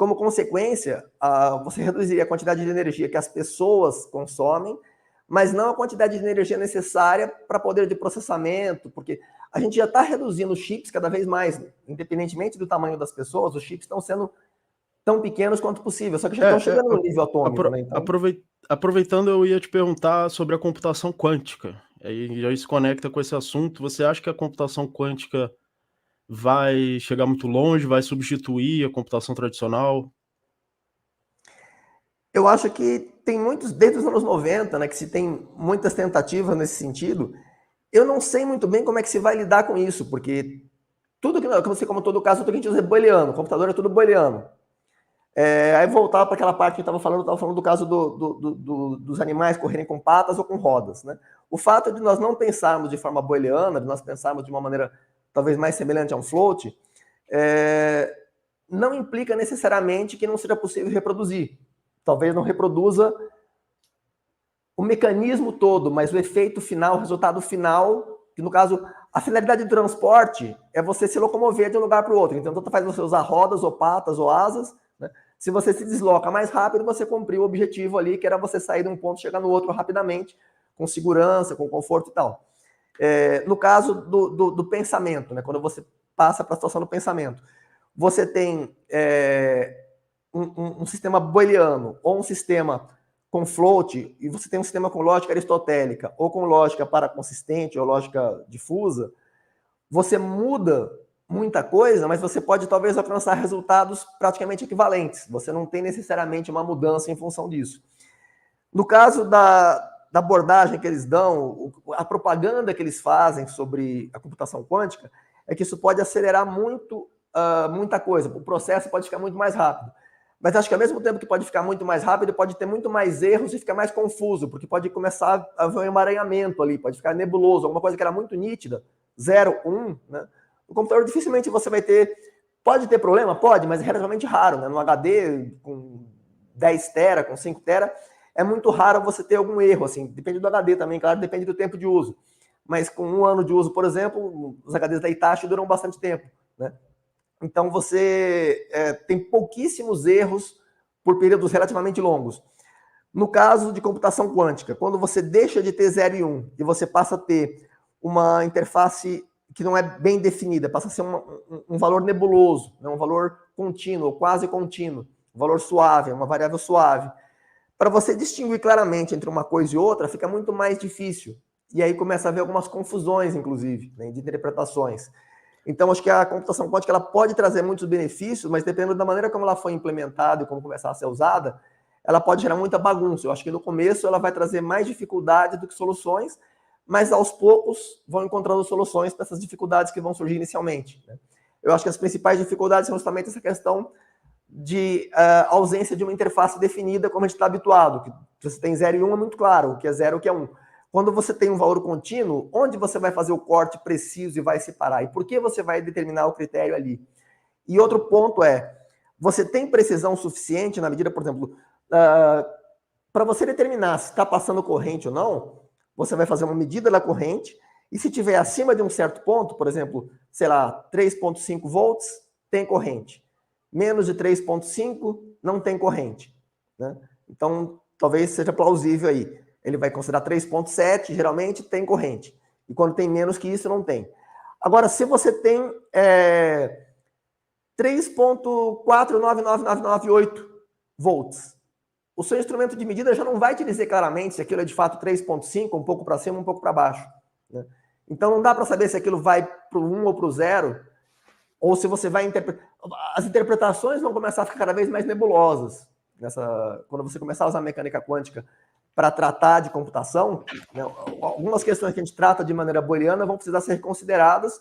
como consequência, você reduziria a quantidade de energia que as pessoas consomem, mas não a quantidade de energia necessária para poder de processamento, porque a gente já está reduzindo os chips cada vez mais, né? Independentemente do tamanho das pessoas, os chips estão sendo tão pequenos quanto possível, só que já estão chegando no nível atômico, né? Então... Aproveitando, eu ia te perguntar sobre a computação quântica. Aí já se conecta com esse assunto. Você acha que a computação quântica vai chegar muito longe, vai substituir a computação tradicional? Eu acho que tem muitos, desde os anos 90, né, que se tem muitas tentativas nesse sentido. Eu não sei muito bem como é que se vai lidar com isso, porque tudo que você, como todo caso, tudo que a gente usa é booleano, o computador é tudo booleano. Aí voltava para aquela parte que eu estava falando do caso dos animais correrem com patas ou com rodas, né? O fato de nós não pensarmos de forma booleana, de nós pensarmos de uma maneira talvez mais semelhante a um float, não implica necessariamente que não seja possível reproduzir. Talvez não reproduza o mecanismo todo, mas o efeito final, o resultado final, que no caso, a finalidade do transporte é você se locomover de um lugar para o outro. Então, tanto faz você usar rodas ou patas ou asas, né? Se você se desloca mais rápido, você cumpriu o objetivo ali, que era você sair de um ponto e chegar no outro rapidamente, com segurança, com conforto e tal. No caso do pensamento, né? Quando você passa para a situação do pensamento, você tem um sistema booleano ou um sistema com float, e você tem um sistema com lógica aristotélica, ou com lógica paraconsistente, ou lógica difusa, você muda muita coisa, mas você pode talvez alcançar resultados praticamente equivalentes. Você não tem necessariamente uma mudança em função disso. No caso da abordagem que eles dão, a propaganda que eles fazem sobre a computação quântica, é que isso pode acelerar muito muita coisa. O processo pode ficar muito mais rápido. Mas acho que ao mesmo tempo que pode ficar muito mais rápido, pode ter muito mais erros e ficar mais confuso, porque pode começar a haver um emaranhamento ali, pode ficar nebuloso, alguma coisa que era muito nítida, 0, 1, né? O computador dificilmente você vai ter... Pode ter problema? Pode, mas é relativamente raro, né? No HD com 10 tera, com 5 tera, é muito raro você ter algum erro, assim. Depende do HD também, claro, depende do tempo de uso. Mas com 1 ano de uso, por exemplo, os HDs da Hitachi duram bastante tempo, né? Então, você tem pouquíssimos erros por períodos relativamente longos. No caso de computação quântica, quando você deixa de ter 0 e 1 e você passa a ter uma interface que não é bem definida, passa a ser um valor nebuloso, né? Um valor contínuo, quase contínuo, um valor suave, uma variável suave. Para você distinguir claramente entre uma coisa e outra, fica muito mais difícil. E aí começa a haver algumas confusões, inclusive, né, de interpretações. Então, acho que a computação quântica ela pode trazer muitos benefícios, mas dependendo da maneira como ela foi implementada e como começar a ser usada, ela pode gerar muita bagunça. Eu acho que no começo ela vai trazer mais dificuldades do que soluções, mas aos poucos vão encontrando soluções para essas dificuldades que vão surgir inicialmente, né? Eu acho que as principais dificuldades são justamente essa questão de ausência de uma interface definida como a gente está habituado, que você tem 0 e 1 é muito claro, o que é 0 e o que é 1. Quando você tem um valor contínuo, onde você vai fazer o corte preciso e vai separar? E por que você vai determinar o critério ali? E outro ponto é, você tem precisão suficiente na medida, por exemplo, para você determinar se está passando corrente ou não, você vai fazer uma medida da corrente, e se tiver acima de um certo ponto, por exemplo, sei lá, 3,5 volts, tem corrente. Menos de 3,5 não tem corrente, né? Então, talvez seja plausível aí. Ele vai considerar 3,7, geralmente tem corrente. E quando tem menos que isso, não tem. Agora, se você tem 3,499998 volts, o seu instrumento de medida já não vai te dizer claramente se aquilo é de fato 3,5, um pouco para cima, um pouco para baixo, né? Então, não dá para saber se aquilo vai para o 1 ou para o 0, ou se você vai interpretar... As interpretações vão começar a ficar cada vez mais nebulosas quando você começar a usar mecânica quântica para tratar de computação, né? Algumas questões que a gente trata de maneira booleana vão precisar ser consideradas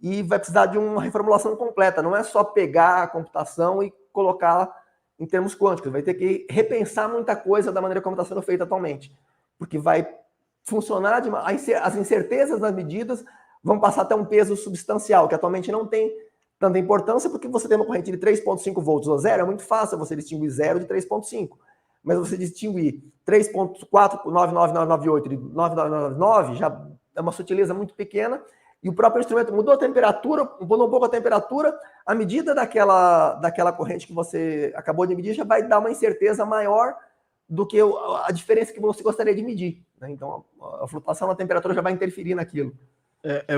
e vai precisar de uma reformulação completa. Não é só pegar a computação e colocá-la em termos quânticos. Vai ter que repensar muita coisa da maneira como está sendo feita atualmente, porque vai funcionar as incertezas nas medidas vão passar até um peso substancial, que atualmente não tem tanta importância, porque você tem uma corrente de 3,5 volts ou 0, é muito fácil você distinguir 0 de 3,5. Mas você distinguir 3,4 99998 de 9999 já é uma sutileza muito pequena e o próprio instrumento mudou a temperatura, mudou um pouco a temperatura, a medida daquela corrente que você acabou de medir já vai dar uma incerteza maior do que a diferença que você gostaria de medir, né? Então, a flutuação na temperatura já vai interferir naquilo.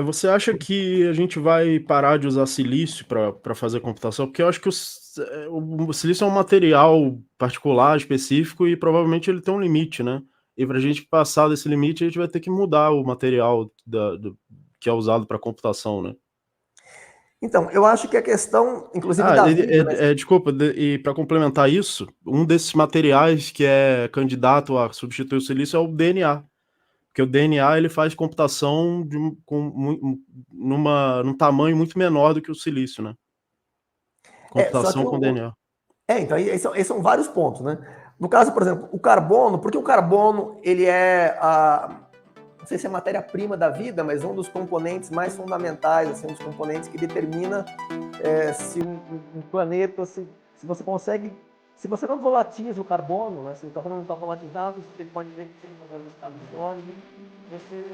Você acha que a gente vai parar de usar silício para fazer computação? Porque eu acho que o silício é um material particular, específico, e provavelmente ele tem um limite, né? E para a gente passar desse limite, a gente vai ter que mudar o material que é usado para computação, né? Então, eu acho que a questão, inclusive, da vida... Desculpa, e para complementar isso, um desses materiais que é candidato a substituir o silício é o DNA. Porque o DNA ele faz computação num tamanho muito menor do que o silício, né? Só que Computação com DNA. então, esses são vários pontos, né? No caso, por exemplo, o carbono, porque o carbono, ele é não sei se é a matéria-prima da vida, mas um dos componentes mais fundamentais, assim, um dos componentes que determina se um planeta, se você consegue, se você não volatiliza o carbono, né, se o carbono não está volatilizado, você pode ver que tem uma você